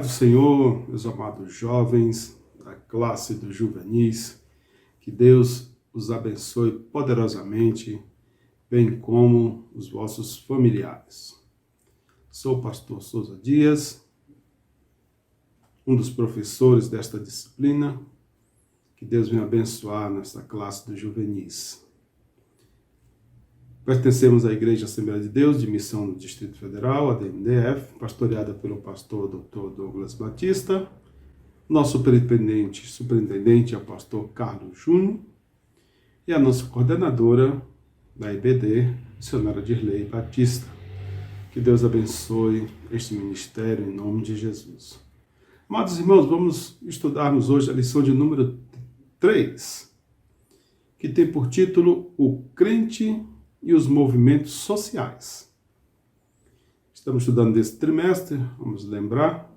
do Senhor, meus amados jovens, da classe dos juvenis, que Deus os abençoe poderosamente, bem como os vossos familiares. Sou o pastor Souza Dias, um dos professores desta disciplina. Que Deus venha abençoar nesta classe dos juvenis. Pertencemos à Igreja Assembleia de Deus de Missão do Distrito Federal, a DMDF, pastoreada pelo pastor Dr. Douglas Batista. Nosso superintendente é o pastor Carlos Júnior. E a nossa coordenadora da IBD, missionária Dirley Batista. Que Deus abençoe este ministério em nome de Jesus. Amados irmãos, vamos estudarmos hoje a lição de número 3, que tem por título O Crente e os Movimentos Sociais. Estamos estudando desse trimestre, vamos lembrar,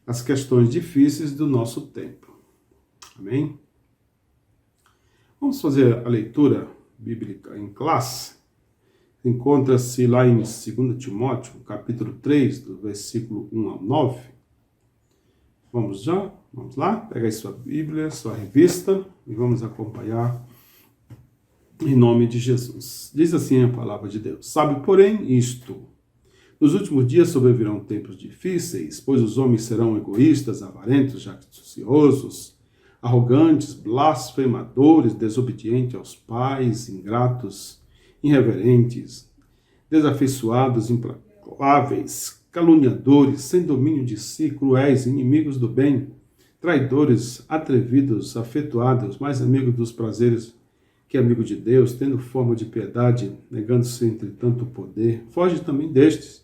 as questões difíceis do nosso tempo. Amém? Vamos fazer a leitura bíblica em classe. Encontra-se lá em 2 Timóteo, capítulo 3, do versículo 1 ao 9. Vamos lá? Pega aí sua Bíblia, sua revista e vamos acompanhar em nome de Jesus. Diz assim a palavra de Deus. Sabe, porém, isto: nos últimos dias sobrevirão tempos difíceis, pois os homens serão egoístas, avarentos, jactanciosos, arrogantes, blasfemadores, desobedientes aos pais, ingratos, irreverentes, desafeiçoados, implacáveis, caluniadores, sem domínio de si, cruéis, inimigos do bem, traidores, atrevidos, afetuados, mais amigos dos prazeres que amigo de Deus, tendo forma de piedade, negando-se entretanto o poder. Foge também destes,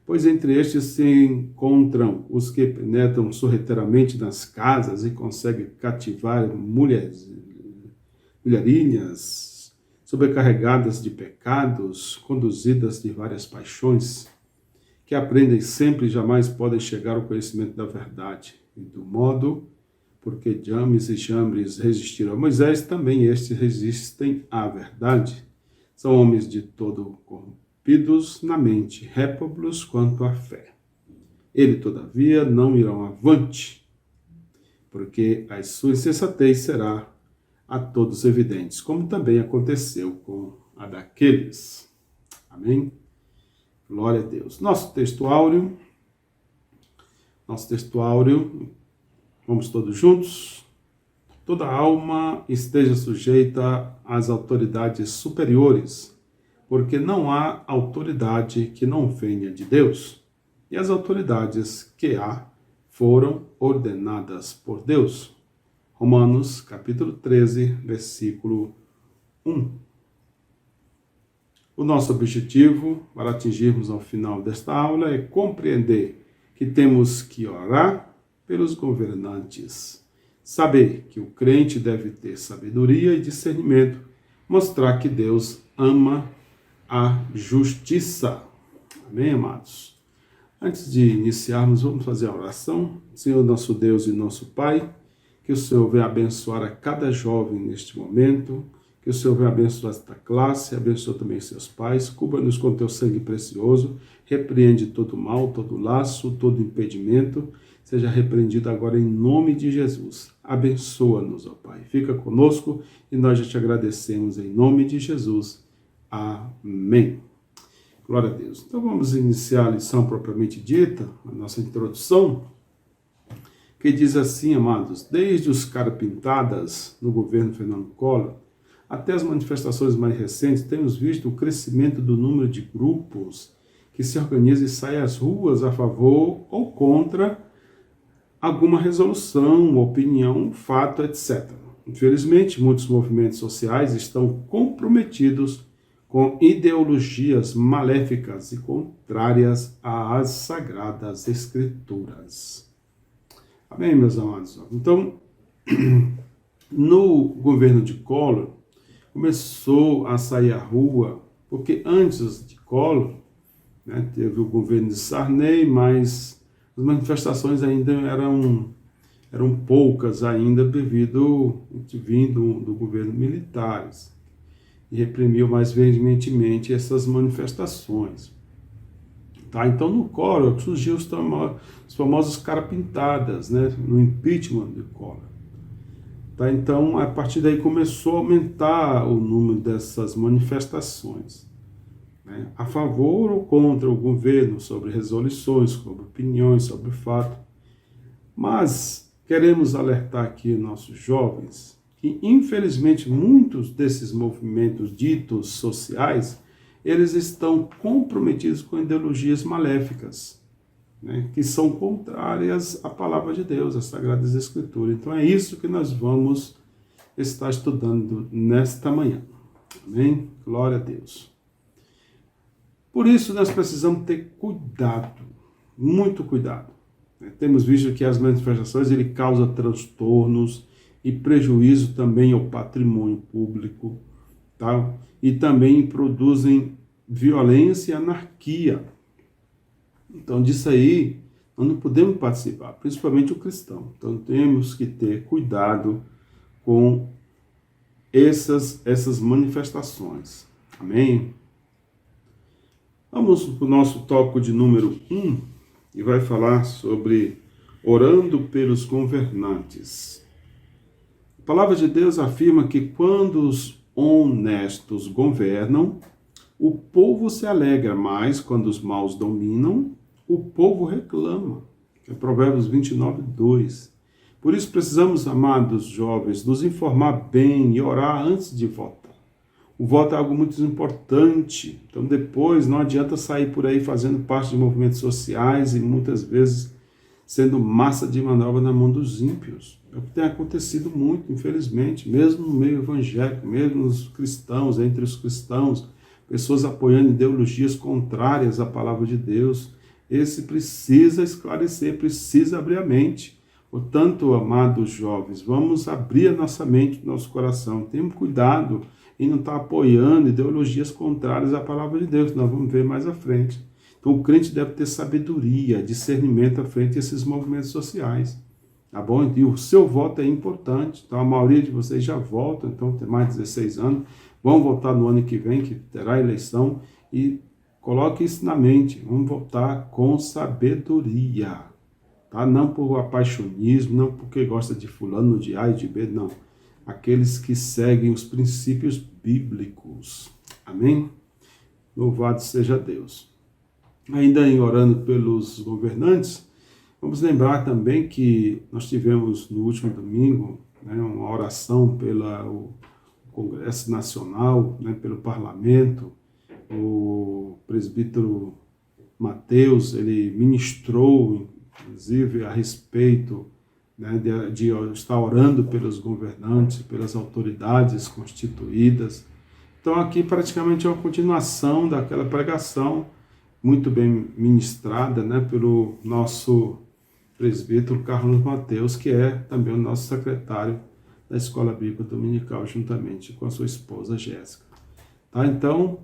pois entre estes se encontram os que penetram sorrateiramente nas casas e conseguem cativar mulherinhas, sobrecarregadas de pecados, conduzidas de várias paixões, que aprendem sempre e jamais podem chegar ao conhecimento da verdade. E do modo, porque James e Jambres resistiram a Moisés, também estes resistem à verdade. São homens de todo corrompidos na mente, réprobos quanto à fé. Ele, todavia, não irão avante, porque a sua insensatez será a todos evidentes, como também aconteceu com a daqueles. Amém? Glória a Deus. Nosso textuário, vamos todos juntos. Toda alma esteja sujeita às autoridades superiores, porque não há autoridade que não venha de Deus, e as autoridades que há foram ordenadas por Deus. Romanos, capítulo 13, versículo 1. O nosso objetivo para atingirmos ao final desta aula é compreender que temos que orar pelos governantes, saber que o crente deve ter sabedoria e discernimento, mostrar que Deus ama a justiça. Amém, amados? Antes de iniciarmos, vamos fazer a oração. Senhor, nosso Deus e nosso Pai, que o Senhor venha abençoar a cada jovem neste momento, que o Senhor venha abençoar esta classe, abençoa também seus pais, cubra-nos com teu sangue precioso, repreende todo mal, todo laço, todo impedimento, seja repreendido agora em nome de Jesus. Abençoa-nos, ó Pai. Fica conosco e nós já te agradecemos em nome de Jesus. Amém. Glória a Deus. Então vamos iniciar a lição propriamente dita, a nossa introdução, que diz assim, amados: desde os carpintadas no governo Fernando Collor, até as manifestações mais recentes, temos visto o crescimento do número de grupos que se organizam e saem às ruas a favor ou contra alguma resolução, opinião, fato, etc. Infelizmente, muitos movimentos sociais estão comprometidos com ideologias maléficas e contrárias às Sagradas Escrituras. Amém, meus amados? Então, no governo de Collor, começou a sair à rua, porque antes de Collor, teve o governo de Sarney, mas as manifestações ainda eram poucas ainda, vindo do governo militares, e reprimiu mais veementemente essas manifestações. Tá? Então, no Collor surgiu os famosos cara pintadas, né? No impeachment de Collor. Tá? Então, a partir daí começou a aumentar o número dessas manifestações, né? A favor ou contra o governo, sobre resoluções, sobre opiniões, sobre fato. Mas queremos alertar aqui nossos jovens que, infelizmente, muitos desses movimentos ditos sociais, eles estão comprometidos com ideologias maléficas, né, que são contrárias à palavra de Deus, às Sagradas Escrituras. Então é isso que nós vamos estar estudando nesta manhã. Amém? Glória a Deus. Por isso nós precisamos ter cuidado, muito cuidado. Temos visto que as manifestações ele causa transtornos e prejuízo também ao patrimônio público, tá? E também produzem violência e anarquia. Então, disso aí, nós não podemos participar, principalmente o cristão. Então, temos que ter cuidado com essas manifestações. Amém? Vamos para o nosso tópico de número 1, e vai falar sobre orando pelos governantes. A palavra de Deus afirma que quando os honestos governam, o povo se alegra, mas quando os maus dominam, o povo reclama. É Provérbios 29, 2. Por isso precisamos, amados jovens, nos informar bem e orar antes de votar. O voto é algo muito importante. Então depois não adianta sair por aí fazendo parte de movimentos sociais e muitas vezes sendo massa de manobra na mão dos ímpios. É o que tem acontecido muito, infelizmente, mesmo no meio evangélico, mesmo nos cristãos, entre os cristãos, pessoas apoiando ideologias contrárias à palavra de Deus. Esse precisa esclarecer, precisa abrir a mente. Portanto, amados jovens, vamos abrir a nossa mente, nosso coração. Tenhamos cuidado em não estar apoiando ideologias contrárias à palavra de Deus, nós vamos ver mais à frente. Então, o crente deve ter sabedoria, discernimento à frente desses movimentos sociais. Tá bom? E o seu voto é importante. Então, a maioria de vocês já votam, então tem mais de 16 anos, vão votar no ano que vem, que terá eleição, e coloque isso na mente. Vamos votar com sabedoria. Tá? Não por apaixonismo, não porque gosta de fulano, de A e de B, não. Aqueles que seguem os princípios bíblicos. Amém? Louvado seja Deus. Ainda em orando pelos governantes, vamos lembrar também que nós tivemos no último domingo, né, uma oração pelo Congresso Nacional, né, pelo Parlamento. O presbítero Mateus, ele ministrou, inclusive, a respeito, né, de estar orando pelos governantes, pelas autoridades constituídas. Então aqui praticamente é uma continuação daquela pregação muito bem ministrada, né, pelo nosso presbítero Carlos Mateus, que é também o nosso secretário da Escola Bíblica Dominical, juntamente com a sua esposa Jéssica. Tá? Então,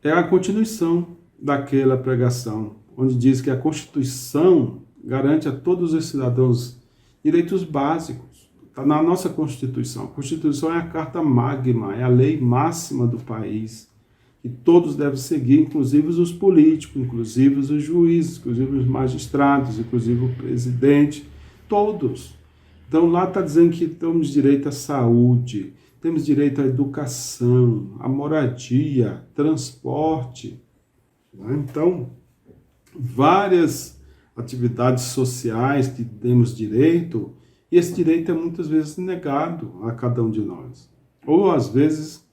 é a continuação daquela pregação, onde diz que a Constituição garante a todos os cidadãos direitos básicos. Está na nossa Constituição. A Constituição é a carta magna, é a lei máxima do país, que todos devem seguir, inclusive os políticos, inclusive os juízes, inclusive os magistrados, inclusive o presidente, todos. Então lá está dizendo que temos direito à saúde, temos direito à educação, à moradia, transporte. Então, várias atividades sociais que temos direito, e esse direito é muitas vezes negado a cada um de nós. Ou às vezes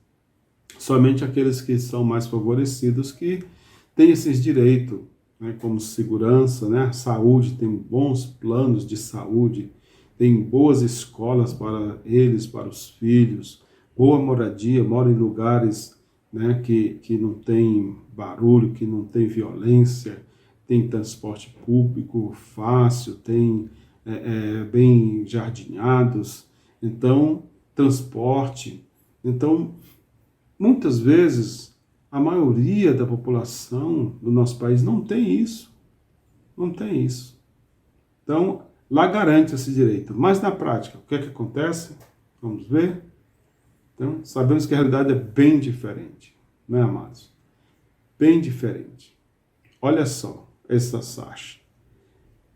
somente aqueles que são mais favorecidos que têm esses direitos, né, como segurança, né, saúde, tem bons planos de saúde, tem boas escolas para eles, para os filhos, boa moradia, moram em lugares, né, que não tem barulho, que não tem violência, tem transporte público fácil, tem bem jardinhados, então transporte. Então, muitas vezes, a maioria da população do nosso país não tem isso. Não tem isso. Então, lá garante esse direito. Mas na prática, o que é que acontece? Vamos ver? Então, sabemos que a realidade é bem diferente, né, amados? Bem diferente. olha só essa Sacha.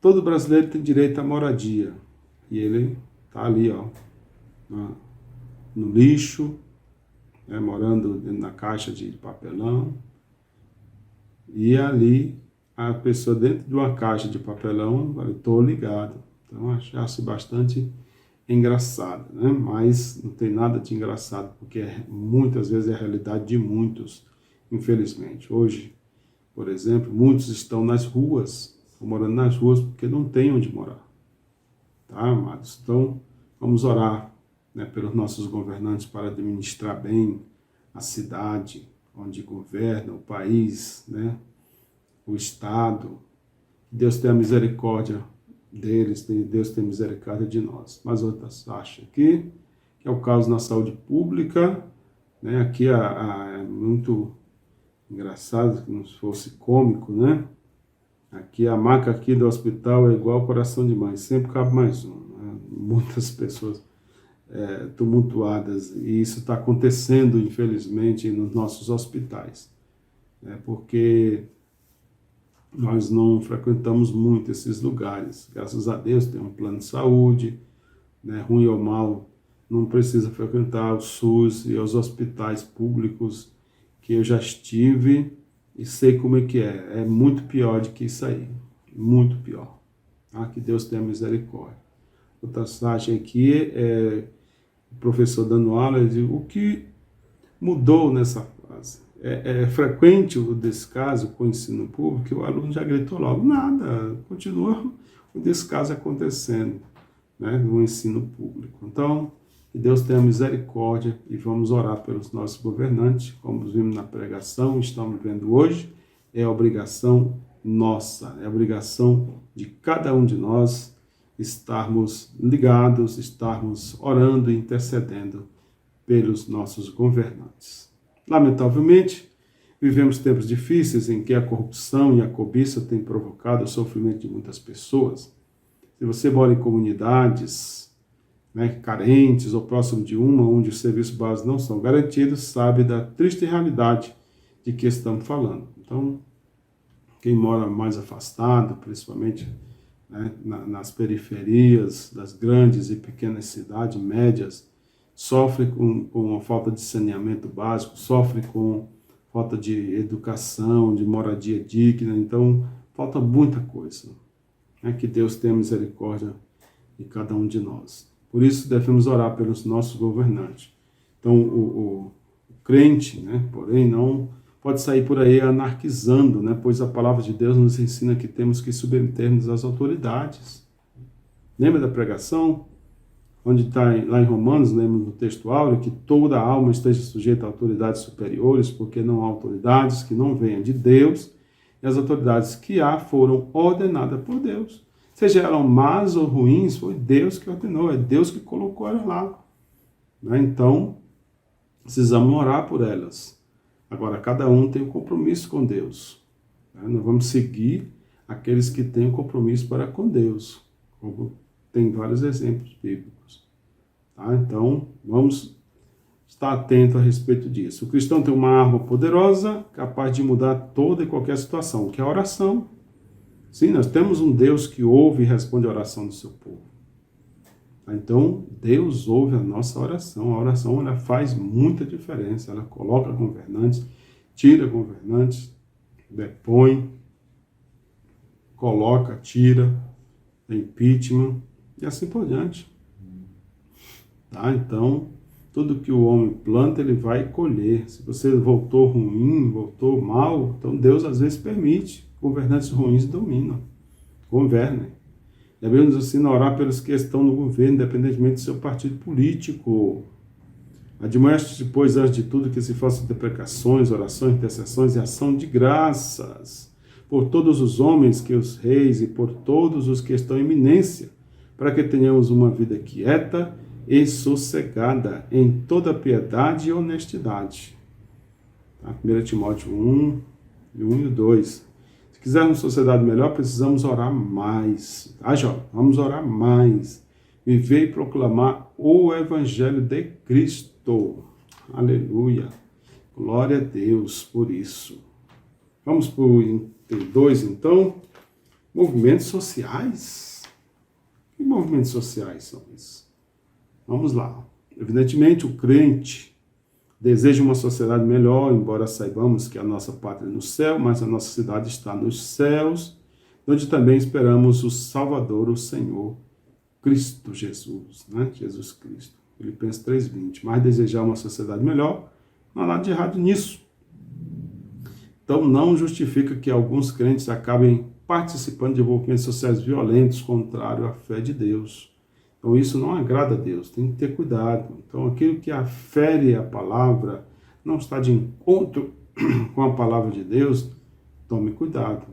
Todo brasileiro tem direito à moradia. E ele está ali, ó, no lixo, né, morando na caixa de papelão. E ali, a pessoa dentro de uma caixa de papelão, eu estou ligado. Então, acho bastante engraçado, né? Mas não tem nada de engraçado, porque muitas vezes é a realidade de muitos, infelizmente. Hoje, por exemplo, muitos estão nas ruas, estão morando nas ruas porque não tem onde morar. Tá, amados? Então, vamos orar, né, pelos nossos governantes para administrar bem a cidade onde governa, o país, né, o Estado. Deus tenha misericórdia deles, Deus tenha misericórdia de nós. Mas outras acham aqui, que é o caso na saúde pública, né, aqui é muito engraçado, como se fosse cômico, né? Aqui a maca aqui do hospital é igual coração de mãe, sempre cabe mais um, né? Muitas pessoas tumultuadas, e isso está acontecendo, infelizmente, nos nossos hospitais, né? Porque nós não frequentamos muito esses lugares. Graças a Deus tem um plano de saúde, né? Ruim ou mal, não precisa frequentar o SUS e os hospitais públicos que eu já estive e sei como é que é. É muito pior do que isso aí. Muito pior. Ah, que Deus tenha misericórdia. Outra passagem aqui é o professor dando aula, ele diz, o que mudou nessa fase? É frequente o descaso com o ensino público, o aluno já gritou logo, nada, continua o descaso acontecendo, né, no ensino público. Então, que Deus tenha misericórdia e vamos orar pelos nossos governantes, como vimos na pregação, estamos vendo hoje, é obrigação nossa, é obrigação de cada um de nós estarmos ligados, estarmos orando e intercedendo pelos nossos governantes. Lamentavelmente, vivemos tempos difíceis em que a corrupção e a cobiça têm provocado o sofrimento de muitas pessoas. Se você mora em comunidades, né, carentes ou próximo de uma, onde os serviços básicos não são garantidos, sabe da triste realidade de que estamos falando. Então, quem mora mais afastado, principalmente, né, nas periferias das grandes e pequenas cidades, médias, sofre com a falta de saneamento básico, sofre com falta de educação, de moradia digna, então falta muita coisa. Né, que Deus tenha misericórdia de cada um de nós. Por isso devemos orar pelos nossos governantes. Então o crente, né, porém, não pode sair por aí anarquizando, né, pois a palavra de Deus nos ensina que temos que submetermos às autoridades. Lembra da pregação? Onde está lá em Romanos, lembra no texto áureo, que toda alma esteja sujeita a autoridades superiores, porque não há autoridades que não venham de Deus, e as autoridades que há foram ordenadas por Deus. Seja elas más ou ruins, foi Deus que ordenou, é Deus que colocou elas lá. Né? Então, precisamos orar por elas. Agora, cada um tem um compromisso com Deus. Né? Nós vamos seguir aqueles que têm um compromisso para com Deus, como tem vários exemplos bíblicos. Tá? Então, vamos estar atento a respeito disso. O cristão tem uma arma poderosa, capaz de mudar toda e qualquer situação, que é a oração. Sim, nós temos um Deus que ouve e responde a oração do seu povo. Então, Deus ouve a nossa oração. A oração, ela faz muita diferença. Ela coloca governantes, tira governantes, depõe, coloca, tira, impeachment e assim por diante. Tá? Então, tudo que o homem planta, ele vai colher. Se você voltou ruim, voltou mal, então Deus às vezes permite. Governantes ruins dominam, governem. Devemos assim orar pelos que estão no governo, independentemente do seu partido político. Admoeste, pois, antes de tudo, que se façam deprecações, orações, intercessões e ação de graças por todos os homens, que os reis, e por todos os que estão em eminência, para que tenhamos uma vida quieta e sossegada em toda piedade e honestidade. Tá? 1 Timóteo 1, 1 e 2. Se quisermos uma sociedade melhor, precisamos orar mais. Tá, jovem? Vamos orar mais. Viver e proclamar o Evangelho de Cristo. Aleluia. Glória a Deus por isso. Vamos para o Tem dois, então. Movimentos sociais? Que movimentos sociais são esses? Vamos lá. Evidentemente, o crente deseja uma sociedade melhor, embora saibamos que a nossa pátria é no céu, mas a nossa cidade está nos céus, onde também esperamos o Salvador, o Senhor, Cristo Jesus, né? Jesus Cristo. Filipenses 3:20. Mas desejar uma sociedade melhor, não há nada de errado nisso. Então, não justifica que alguns crentes acabem participando de movimentos sociais violentos, contrário à fé de Deus. Então, isso não agrada a Deus, tem que ter cuidado. Então, aquilo que afere a palavra, não está de encontro com a palavra de Deus, tome cuidado.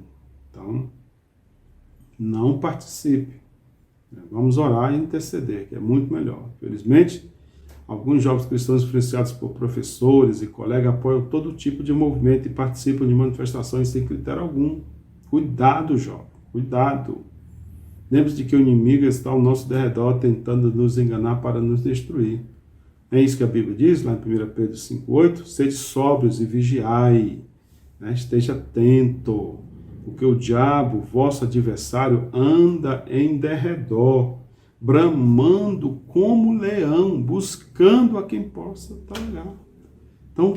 Então, não participe. Vamos orar e interceder, que é muito melhor. Felizmente, alguns jovens cristãos influenciados por professores e colegas apoiam todo tipo de movimento e participam de manifestações sem critério algum. Cuidado, jovem, cuidado. Lembre-se de que o inimigo está ao nosso derredor tentando nos enganar para nos destruir. É isso que a Bíblia diz, lá em 1 Pedro 5:8, sede sóbrios e vigiai, né? Esteja atento, porque o diabo, vosso adversário, anda em derredor, bramando como leão, buscando a quem possa tragar. Então,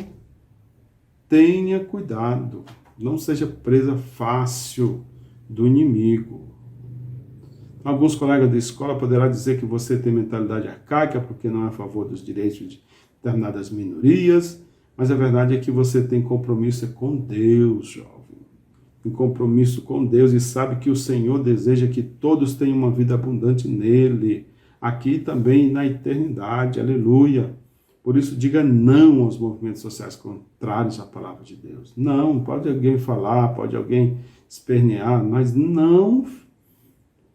tenha cuidado, não seja presa fácil do inimigo. Alguns colegas da escola poderão dizer que você tem mentalidade arcaica porque não é a favor dos direitos de determinadas minorias, mas a verdade é que você tem compromisso com Deus, jovem. Em compromisso com Deus e sabe que o Senhor deseja que todos tenham uma vida abundante nele, aqui também e na eternidade, aleluia. Por isso, diga não aos movimentos sociais contrários à palavra de Deus. Não, pode alguém falar, pode alguém espernear, mas não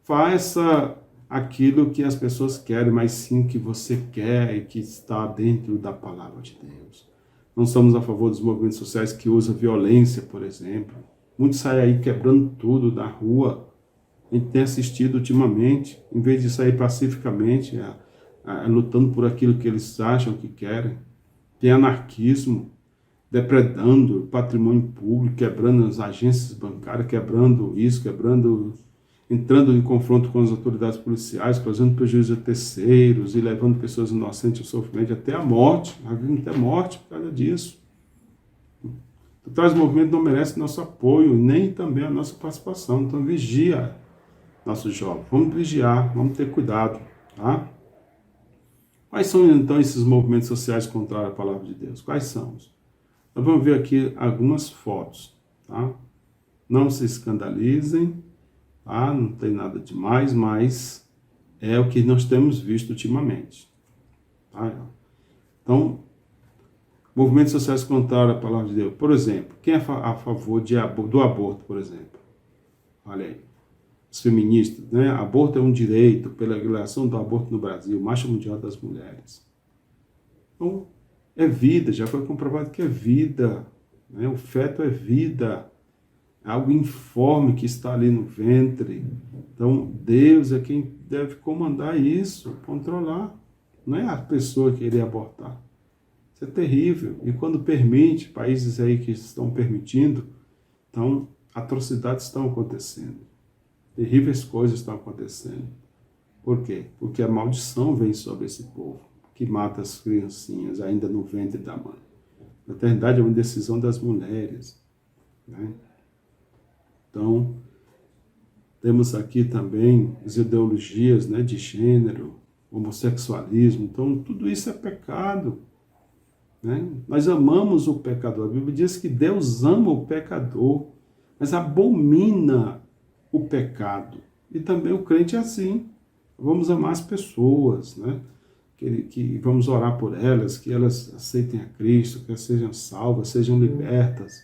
faça aquilo que as pessoas querem, mas sim o que você quer e que está dentro da palavra de Deus. Não somos a favor dos movimentos sociais que usam violência, por exemplo. Muitos saem aí quebrando tudo na rua. A gente tem assistido ultimamente, em vez de sair pacificamente, lutando por aquilo que eles acham que querem. Tem anarquismo, depredando patrimônio público, quebrando as agências bancárias, quebrando isso, entrando em confronto com as autoridades policiais, causando prejuízo a terceiros e levando pessoas inocentes ao sofrimento, até a morte, até morte por causa disso. O tais movimento não merece nosso apoio, nem também a nossa participação. Então vigia, nossos jovens. Vamos vigiar, vamos ter cuidado, tá? Quais são então esses movimentos sociais contrários à palavra de Deus? Quais são? Nós vamos ver aqui algumas fotos, tá? Não se escandalizem, tá? Não tem nada demais, mas é o que nós temos visto ultimamente, tá? Então, movimentos sociais contrários à palavra de Deus. Por exemplo, quem é a favor do aborto, por exemplo? Olha aí, os feministas, né? Aborto é um direito pela regulação do aborto no Brasil, Marcha Mundial das Mulheres. Então, é vida, já foi comprovado que é vida, né? O feto é vida, é algo informe que está ali no ventre. Então, Deus é quem deve comandar isso, controlar. Não é a pessoa querer abortar. Isso é terrível. E quando permite, países aí que estão permitindo, então atrocidades estão acontecendo. Terríveis coisas estão acontecendo. Por quê? Porque a maldição vem sobre esse povo, que mata as criancinhas ainda no ventre da mãe. A maternidade é uma decisão das mulheres, né? Então, temos aqui também as ideologias, né, de gênero, homossexualismo. Então, tudo isso é pecado, né? Nós amamos o pecador. A Bíblia diz que Deus ama o pecador, mas abomina o pecado. E também o crente é assim. Vamos amar as pessoas, né? Que vamos orar por elas, que elas aceitem a Cristo, que elas sejam salvas, sejam libertas,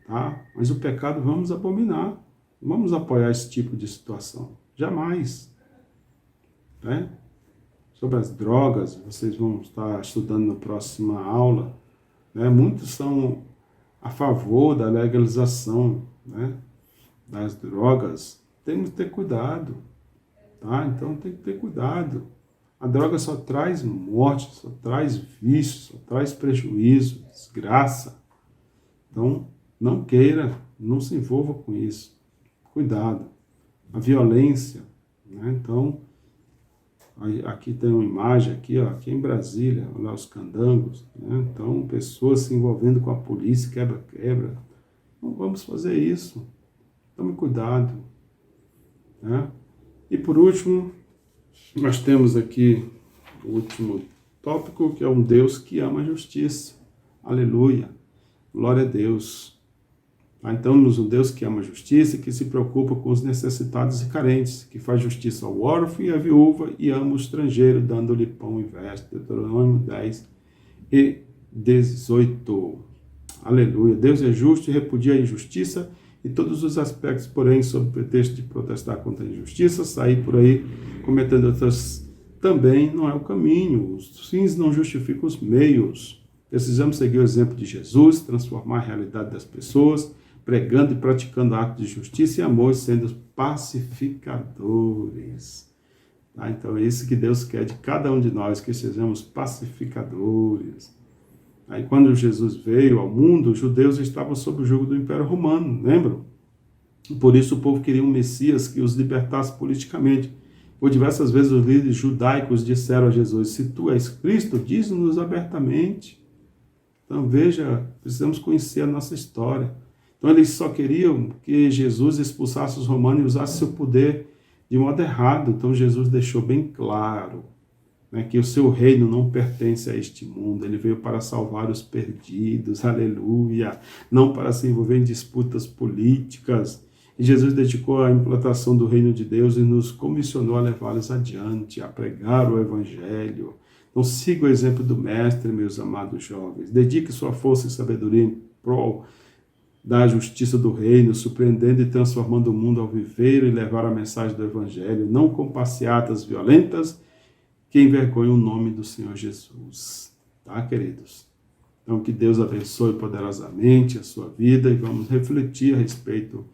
tá? Mas o pecado vamos abominar. Não vamos apoiar esse tipo de situação. Jamais, né? Sobre as drogas, vocês vão estar estudando na próxima aula, né? Muitos são a favor da legalização, né, das drogas. Temos que ter cuidado, tá? Então tem que ter cuidado. A droga só traz morte, só traz vício, só traz prejuízo, desgraça. Então, não queira, Não se envolva com isso. Cuidado. A violência, né? Então, aqui tem uma imagem, aqui em Brasília, olha lá os candangos, né? Então, pessoas se envolvendo com a polícia, quebra-quebra. Não vamos fazer isso. Tome cuidado, né? E por último, nós temos aqui o último tópico, que é um Deus que ama a justiça. Aleluia. Glória a Deus. Então, um Deus que ama a justiça, que se preocupa com os necessitados e carentes, que faz justiça ao órfão e à viúva e ama o estrangeiro, dando-lhe pão e veste. Deuteronômio 10 e 18. Aleluia. Deus é justo e repudia a injustiça e todos os aspectos, porém, sob o pretexto de protestar contra a injustiça, sair por aí cometendo outras também não é o caminho. Os fins não justificam os meios. Precisamos seguir o exemplo de Jesus, transformar a realidade das pessoas, pregando e praticando atos de justiça e amor, sendo pacificadores. Tá? Então é isso que Deus quer de cada um de nós, que sejamos pacificadores. Aí quando Jesus veio ao mundo, os judeus estavam sob o jugo do Império Romano, lembram? Por isso o povo queria um Messias que os libertasse politicamente. Por diversas vezes os líderes judaicos disseram a Jesus: se tu és Cristo, diz-nos abertamente. Então veja, precisamos conhecer a nossa história. Então eles só queriam que Jesus expulsasse os romanos e usasse seu poder de modo errado. Então Jesus deixou bem claro, né, que o seu reino não pertence a este mundo. Ele veio para salvar os perdidos, aleluia, não para se envolver em disputas políticas. E Jesus dedicou a implantação do reino de Deus e nos comissionou a levá-los adiante, a pregar o evangelho. Então siga o exemplo do mestre, meus amados jovens. Dedique sua força e sabedoria em prol da justiça do reino, surpreendendo e transformando o mundo ao viver e levar a mensagem do evangelho, não com passeatas violentas que envergonham o nome do Senhor Jesus. Tá, queridos? Então que Deus abençoe poderosamente a sua vida e vamos refletir a respeito,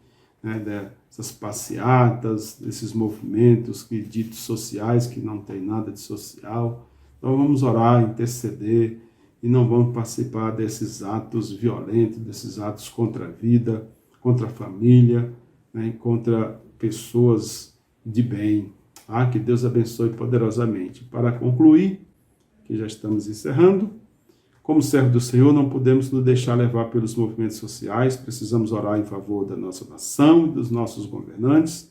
né, dessas passeatas, desses movimentos ditos sociais que não tem nada de social. Então vamos orar, interceder e não vamos participar desses atos violentos, desses atos contra a vida, contra a família, né, contra pessoas de bem. Que Deus abençoe poderosamente. Para concluir, que já estamos encerrando, como servo do Senhor, não podemos nos deixar levar pelos movimentos sociais, precisamos orar em favor da nossa nação e dos nossos governantes.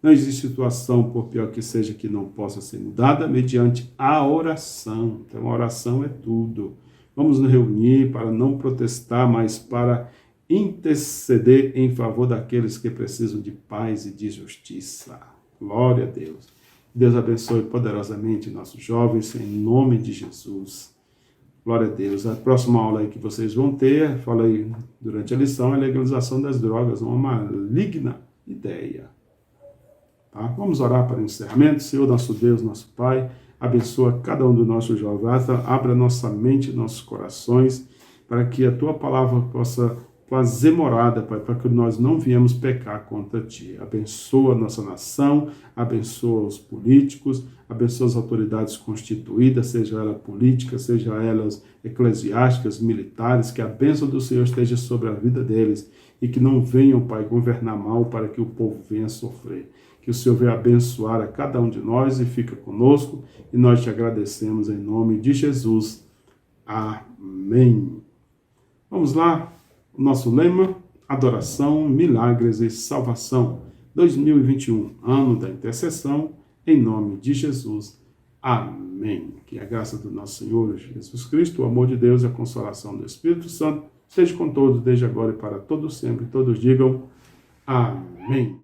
Não existe situação, por pior que seja, que não possa ser mudada mediante a oração. Então, a oração é tudo. Vamos nos reunir para não protestar, mas para interceder em favor daqueles que precisam de paz e de justiça. Glória a Deus. Deus abençoe poderosamente nossos jovens, em nome de Jesus. Glória a Deus. A próxima aula aí que vocês vão ter, falei durante a lição, é a legalização das drogas, uma maligna ideia. Tá? Vamos orar para o encerramento. Senhor, nosso Deus, nosso Pai, abençoa cada um dos nossos jovens, abra nossa mente e nossos corações, para que a Tua palavra possa fazer morada, Pai, para que nós não viemos pecar contra Ti. Abençoa a nossa nação, abençoa os políticos, abençoa as autoridades constituídas, seja ela política, seja elas eclesiásticas, militares, que a bênção do Senhor esteja sobre a vida deles e que não venham, Pai, governar mal para que o povo venha sofrer. Que o Senhor venha abençoar a cada um de nós e fica conosco, e nós te agradecemos em nome de Jesus. Amém. Vamos lá. O nosso lema: adoração, milagres e salvação. 2021, ano da intercessão, em nome de Jesus. Amém. Que a graça do nosso Senhor Jesus Cristo, o amor de Deus e a consolação do Espírito Santo seja com todos, desde agora e para todos sempre. Todos digam amém.